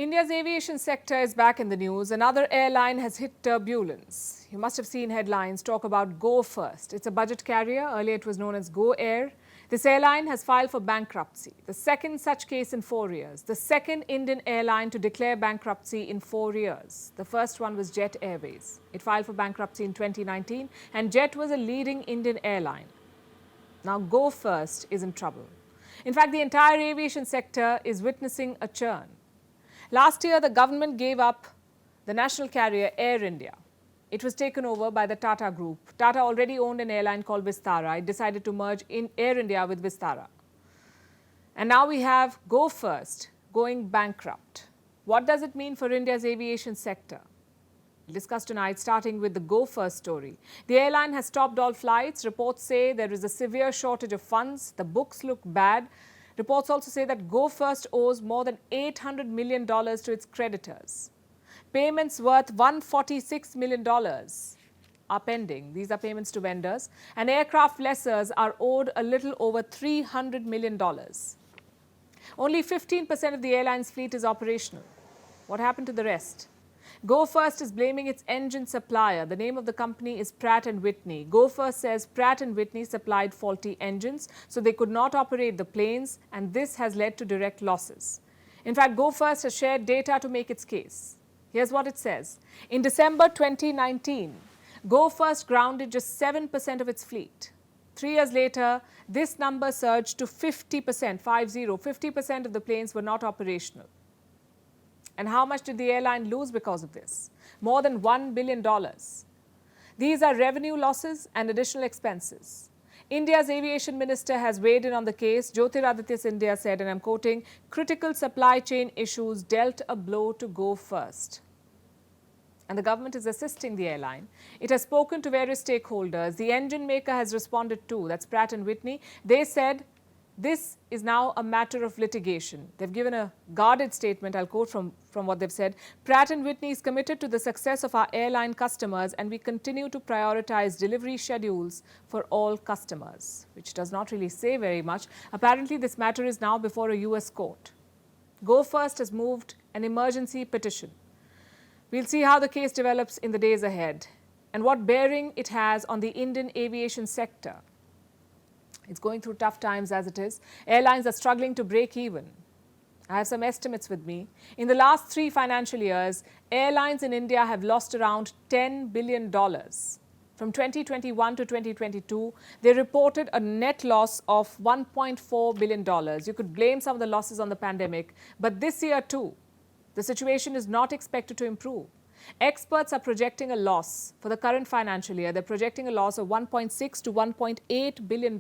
India's aviation sector is back in the news. Another airline has hit turbulence. You must have seen headlines talk about Go First. It's a budget carrier. Earlier it was known as Go Air. This airline has filed for bankruptcy, the second such case in 4 years, the second Indian airline to declare bankruptcy in 4 years. The first one was Jet Airways. It filed for bankruptcy in 2019, and Jet was a leading Indian airline. Now Go First is in trouble. In fact, the entire aviation sector is witnessing a churn. Last year, the government gave up the national carrier Air India. It was taken over by the Tata Group. Tata already owned an airline called Vistara. It decided to merge in Air India with Vistara. And now we have Go First going bankrupt. What does it mean for India's aviation sector? We'll discuss tonight, starting with the Go First story. The airline has stopped all flights. Reports say there is a severe shortage of funds. The books look bad. Reports also say that Go First owes more than $800 million to its creditors. Payments worth $146 million are pending. These are payments to vendors. And aircraft lessors are owed a little over $300 million. Only 15% of the airline's fleet is operational. What happened to the rest? Go First is blaming its engine supplier. The name of the company is Pratt & Whitney. Go First says Pratt & Whitney supplied faulty engines, so they could not operate the planes, and this has led to direct losses. In fact, Go First has shared data to make its case. Here's what it says. In December 2019, Go First grounded just 7% of its fleet. 3 years later, this number surged to 50%, 50% of the planes were not operational. And how much did the airline lose because of this? More than $1 billion. These are revenue losses and additional expenses. India's aviation minister has weighed in on the case. Jyotiraditya Scindia said, and I'm quoting, critical supply chain issues dealt a blow to Go First. And the government is assisting the airline. It has spoken to various stakeholders. The engine maker has responded too. That's Pratt & Whitney. They said, this is now a matter of litigation. They've given a guarded statement. I'll quote from what they've said. Pratt & Whitney is committed to the success of our airline customers, and we continue to prioritize delivery schedules for all customers, which does not really say very much. Apparently, this matter is now before a US court. Go First has moved an emergency petition. We'll see how the case develops in the days ahead and what bearing it has on the Indian aviation sector. It's going through tough times as it is. Airlines are struggling to break even. I have some estimates with me. In the last 3 financial years, airlines in India have lost around $10 billion. From 2021 to 2022, they reported a net loss of $1.4 billion. You could blame some of the losses on the pandemic, but this year too, the situation is not expected to improve. Experts are projecting a loss for the current financial year. They're projecting a loss of $1.6 to $1.8 billion.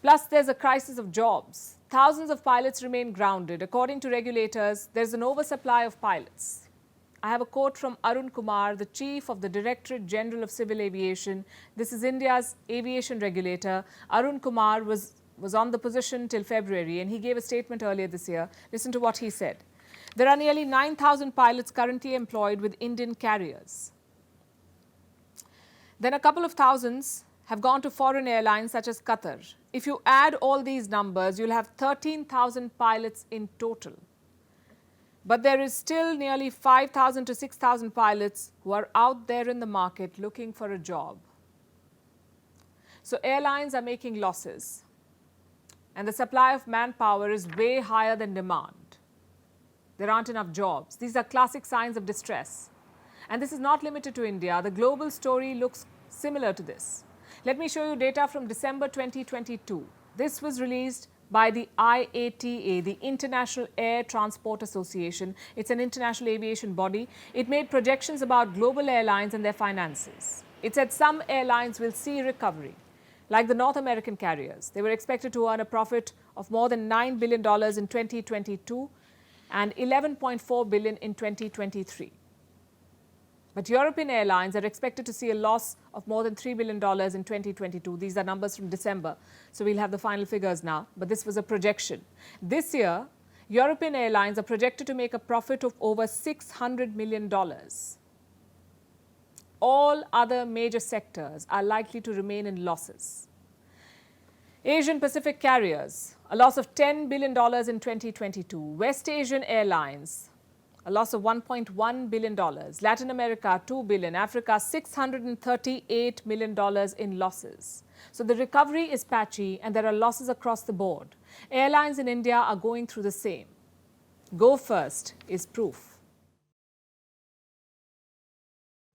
Plus, there's a crisis of jobs. Thousands of pilots remain grounded. According to regulators, there's an oversupply of pilots. I have a quote from Arun Kumar, the chief of the Directorate General of Civil Aviation. This is India's aviation regulator. Arun Kumar was on the position till February, and he gave a statement earlier this year. Listen to what he said. There are nearly 9,000 pilots currently employed with Indian carriers. Then a couple of thousands have gone to foreign airlines such as Qatar. If you add all these numbers, you'll have 13,000 pilots in total. But there is still nearly 5,000 to 6,000 pilots who are out there in the market looking for a job. So airlines are making losses, and the supply of manpower is way higher than demand. There aren't enough jobs. These are classic signs of distress. And this is not limited to India. The global story looks similar to this. Let me show you data from December 2022. This was released by the IATA, the International Air Transport Association. It's an international aviation body. It made projections about global airlines and their finances. It said some airlines will see recovery, like the North American carriers. They were expected to earn a profit of more than $9 billion in 2022. And $11.4 billion in 2023. But European airlines are expected to see a loss of more than $3 billion in 2022. These are numbers from December, so we'll have the final figures now. But this was a projection. This year, European airlines are projected to make a profit of over $600 million. All other major sectors are likely to remain in losses. Asian Pacific carriers a loss of $10 billion in 2022. West Asian Airlines, a loss of $1.1 billion. Latin America, $2 billion. Africa, $638 million in losses. So the recovery is patchy and there are losses across the board. Airlines in India are going through the same. Go first is proof.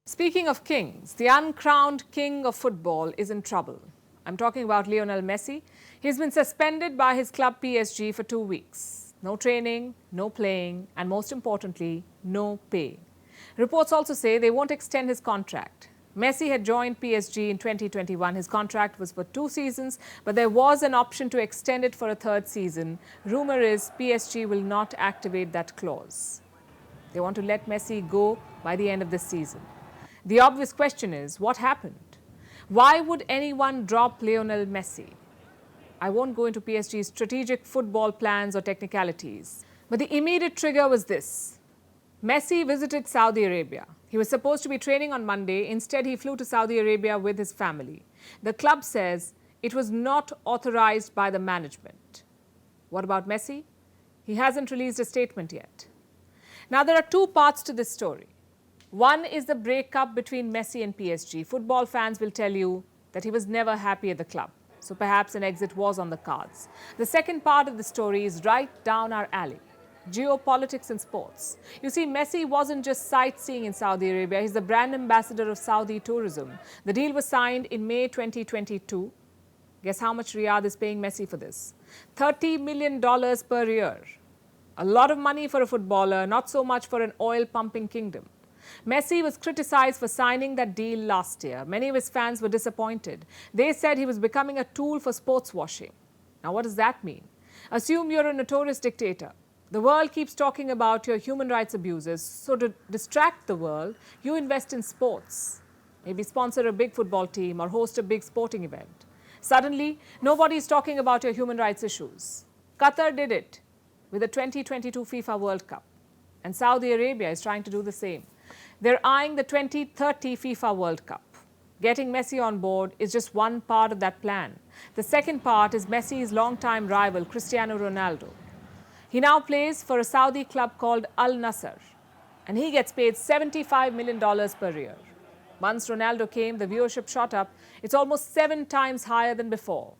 Speaking of kings, the uncrowned king of football is in trouble. I'm talking about Lionel Messi. He's been suspended by his club PSG for 2 weeks. No training, no playing, and most importantly, no pay. Reports also say they won't extend his contract. Messi had joined PSG in 2021. His contract was for 2 seasons, but there was an option to extend it for a 3rd season. Rumor is PSG will not activate that clause. They want to let Messi go by the end of this season. The obvious question is, what happened? Why would anyone drop Lionel Messi? I won't go into PSG's strategic football plans or technicalities, but the immediate trigger was this. Messi visited Saudi Arabia. He was supposed to be training on Monday. Instead, he flew to Saudi Arabia with his family. The club says it was not authorized by the management. What about Messi? He hasn't released a statement yet. Now, there are 2 parts to this story. One is the breakup between Messi and PSG. Football fans will tell you that he was never happy at the club, so perhaps an exit was on the cards. The second part of the story is right down our alley. Geopolitics and sports. You see, Messi wasn't just sightseeing in Saudi Arabia. He's the brand ambassador of Saudi tourism. The deal was signed in May 2022. Guess how much Riyadh is paying Messi for this? $30 million per year. A lot of money for a footballer, not so much for an oil-pumping kingdom. Messi was criticized for signing that deal last year. Many of his fans were disappointed. They said he was becoming a tool for sports washing. Now, what does that mean? Assume you're a notorious dictator. The world keeps talking about your human rights abuses. So to distract the world, you invest in sports. Maybe sponsor a big football team or host a big sporting event. Suddenly, nobody is talking about your human rights issues. Qatar did it with the 2022 FIFA World Cup. And Saudi Arabia is trying to do the same. They're eyeing the 2030 FIFA World Cup. Getting Messi on board is just one part of that plan. The second part is Messi's longtime rival, Cristiano Ronaldo. He now plays for a Saudi club called Al Nassr, and he gets paid $75 million per year. Once Ronaldo came, the viewership shot up. It's almost 7 times higher than before.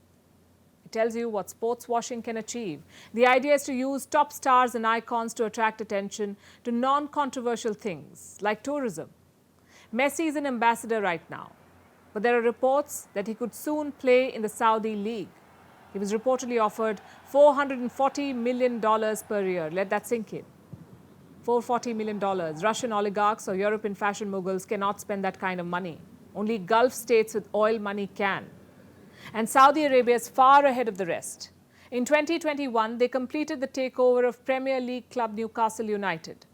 It tells you what sports washing can achieve. The idea is to use top stars and icons to attract attention to non-controversial things like tourism. Messi is an ambassador right now, but there are reports that he could soon play in the Saudi League. He was reportedly offered $440 million per year. Let that sink in. $440 million. Russian oligarchs or European fashion moguls cannot spend that kind of money. Only Gulf states with oil money can. And Saudi Arabia is far ahead of the rest. In 2021, they completed the takeover of Premier League club Newcastle United.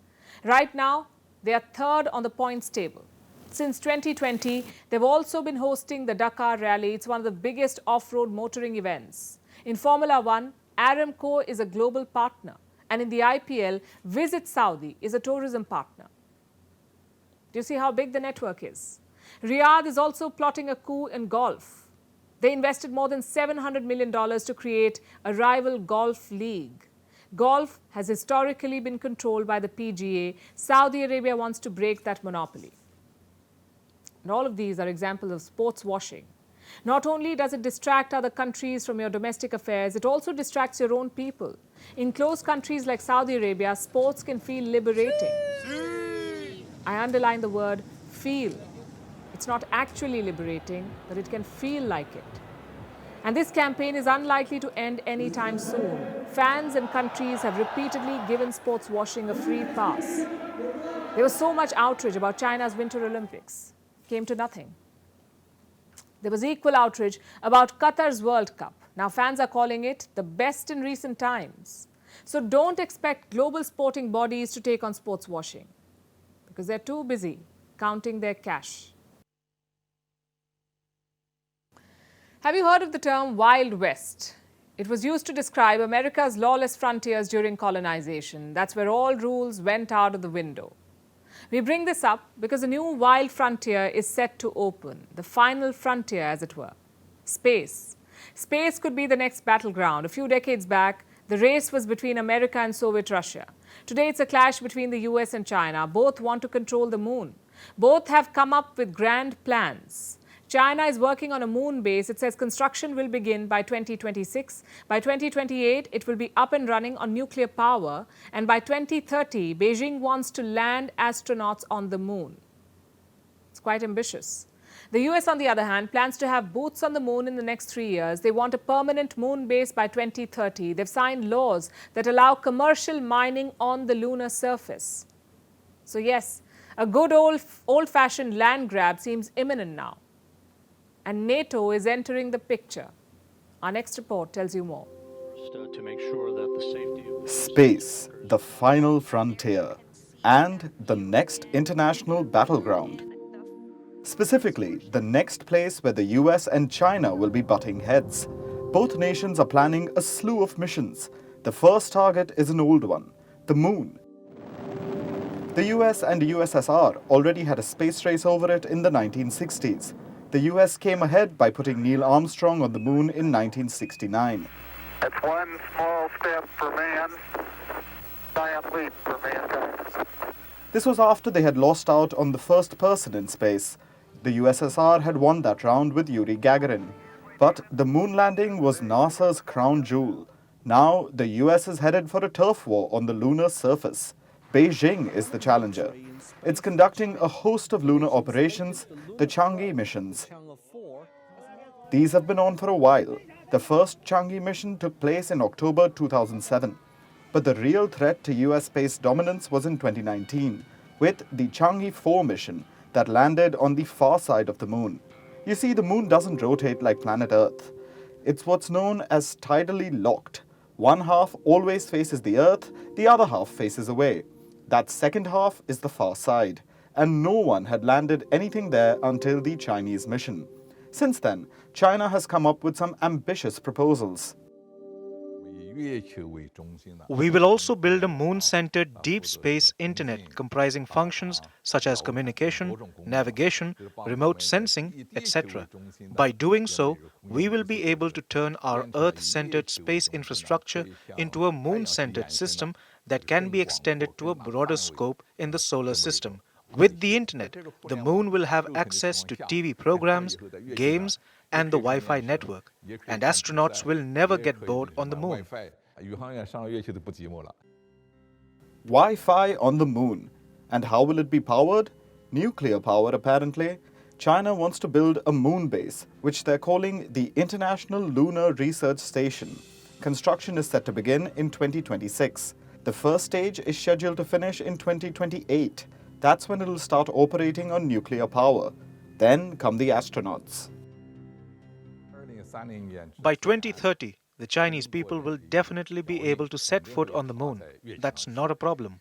Right now, they are 3rd on the points table. Since 2020, they've also been hosting the Dakar Rally. It's one of the biggest off-road motoring events. In Formula One, Aramco is a global partner. And in the IPL, Visit Saudi is a tourism partner. Do you see how big the network is? Riyadh is also plotting a coup in golf. They invested more than $700 million to create a rival golf league. Golf has historically been controlled by the PGA. Saudi Arabia wants to break that monopoly. And all of these are examples of sports washing. Not only does it distract other countries from your domestic affairs, it also distracts your own people. In closed countries like Saudi Arabia, sports can feel liberating. I underline the word feel. It's not actually liberating, but it can feel like it. And this campaign is unlikely to end anytime soon. Fans and countries have repeatedly given sports washing a free pass. There was so much outrage about China's Winter Olympics. Came to nothing. There was equal outrage about Qatar's World Cup. Now fans are calling it the best in recent times. So don't expect global sporting bodies to take on sports washing because they're too busy counting their cash. Have you heard of the term Wild West? It was used to describe America's lawless frontiers during colonization. That's where all rules went out of the window. We bring this up because a new wild frontier is set to open, the final frontier, as it were, space. Space could be the next battleground. A few decades back, the race was between America and Soviet Russia. Today, it's a clash between the US and China. Both want to control the moon. Both have come up with grand plans. China is working on a moon base. It says construction will begin by 2026. By 2028, it will be up and running on nuclear power. And by 2030, Beijing wants to land astronauts on the moon. It's quite ambitious. The US, on the other hand, plans to have boots on the moon in the next 3 years. They want a permanent moon base by 2030. They've signed laws that allow commercial mining on the lunar surface. So yes, a good old-fashioned land grab seems imminent now. And NATO is entering the picture. Our next report tells you more. To make sure that the safety of Space, the final frontier, and the next international battleground. Specifically, the next place where the US and China will be butting heads. Both nations are planning a slew of missions. The first target is an old one, the moon. The US and USSR already had a space race over it in the 1960s. The US came ahead by putting Neil Armstrong on the moon in 1969. It's one small step for man, giant leap for mankind. This was after they had lost out on the first person in space. The USSR had won that round with Yuri Gagarin. But the moon landing was NASA's crown jewel. Now the US is headed for a turf war on the lunar surface. Beijing is the challenger. It's conducting a host of lunar operations, the Chang'e missions. These have been on for a while. The first Chang'e mission took place in October 2007. But the real threat to US space dominance was in 2019, with the Chang'e 4 mission that landed on the far side of the moon. You see, the moon doesn't rotate like planet Earth. It's what's known as tidally locked. One half always faces the Earth, the other half faces away. That second half is the far side, and no one had landed anything there until the Chinese mission. Since then, China has come up with some ambitious proposals. We will also build a moon-centered deep space internet comprising functions such as communication, navigation, remote sensing, etc. By doing so, we will be able to turn our Earth-centered space infrastructure into a moon-centered system that can be extended to a broader scope in the solar system. With the internet, the moon will have access to TV programs, games, and the Wi-Fi network, and astronauts will never get bored on the moon. Wi-Fi on the moon. And how will it be powered? Nuclear power, apparently. China wants to build a moon base, which they're calling the International Lunar Research Station. Construction is set to begin in 2026. The first stage is scheduled to finish in 2028. That's when it'll start operating on nuclear power. Then come the astronauts. By 2030, the Chinese people will definitely be able to set foot on the moon. That's not a problem.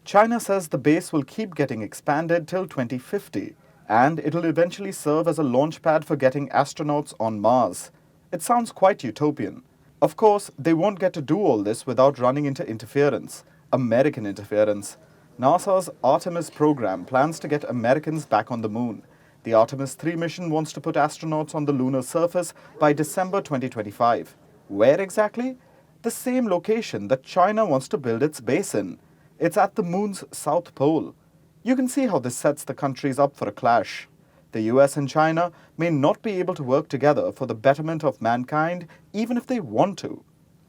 China says the base will keep getting expanded till 2050, and it'll eventually serve as a launchpad for getting astronauts on Mars. It sounds quite utopian. Of course, they won't get to do all this without running into interference, American interference. NASA's Artemis program plans to get Americans back on the moon. The Artemis 3 mission wants to put astronauts on the lunar surface by December 2025. Where exactly? The same location that China wants to build its base in. It's at the moon's south pole. You can see how this sets the countries up for a clash. The US and China may not be able to work together for the betterment of mankind, even if they want to.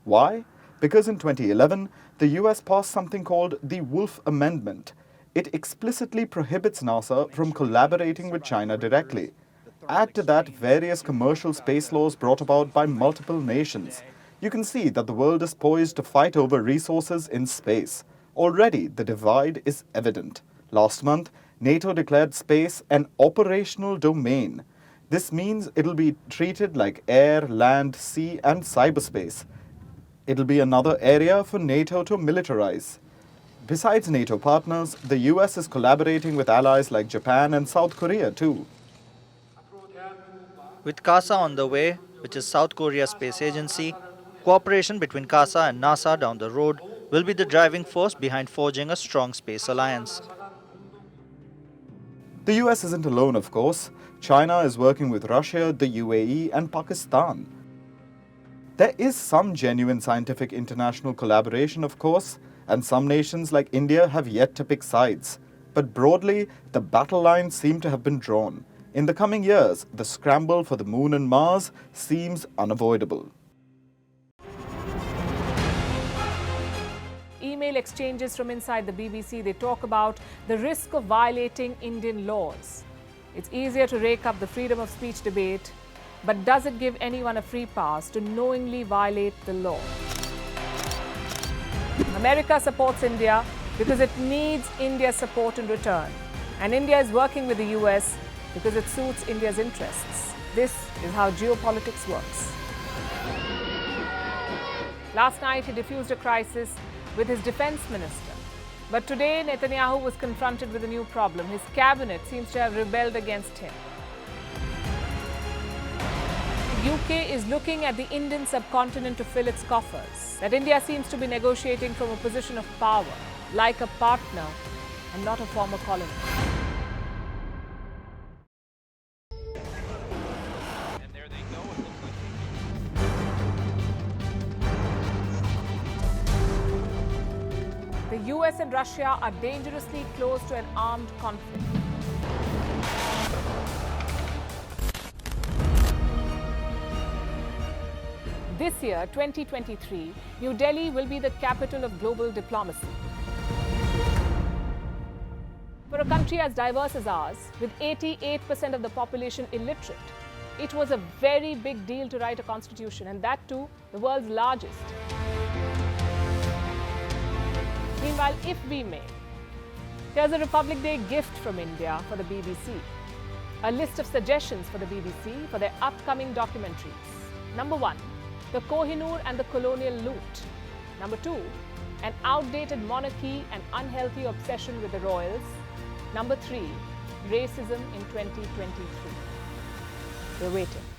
Why? Because in 2011, the US passed something called the Wolf Amendment. It explicitly prohibits NASA from collaborating with China directly. Add to that various commercial space laws brought about by multiple nations. You can see that the world is poised to fight over resources in space. Already, the divide is evident. Last month, NATO declared space an operational domain. This means it'll be treated like air, land, sea, and cyberspace. It'll be another area for NATO to militarize. Besides NATO partners, the US is collaborating with allies like Japan and South Korea too. With CASA on the way, which is South Korea's space agency, cooperation between CASA and NASA down the road will be the driving force behind forging a strong space alliance. The US isn't alone, of course. China is working with Russia, the UAE, and Pakistan. There is some genuine scientific international collaboration, of course, and some nations like India have yet to pick sides. But broadly, the battle lines seem to have been drawn. In the coming years, the scramble for the Moon and Mars seems unavoidable. Email exchanges from inside the BBC, they talk about the risk of violating Indian laws. It's easier to rake up the freedom of speech debate, but does it give anyone a free pass to knowingly violate the law? America supports India because it needs India's support in return. And India is working with the US because it suits India's interests. This is how geopolitics works. Last night, he diffused a crisis with his defense minister. But today, Netanyahu was confronted with a new problem. His cabinet seems to have rebelled against him. The UK is looking at the Indian subcontinent to fill its coffers. That India seems to be negotiating from a position of power, like a partner and not a former colony. The US and Russia are dangerously close to an armed conflict. This year, 2023, New Delhi will be the capital of global diplomacy. For a country as diverse as ours, with 88% of the population illiterate, it was a very big deal to write a constitution, and that too, the world's largest. Meanwhile, if we may, here's a Republic Day gift from India for the BBC. A list of suggestions for the BBC for their upcoming documentaries. Number 1, the Kohinoor and the colonial loot. Number 2, an outdated monarchy and unhealthy obsession with the royals. Number 3, racism in 2023. We're waiting.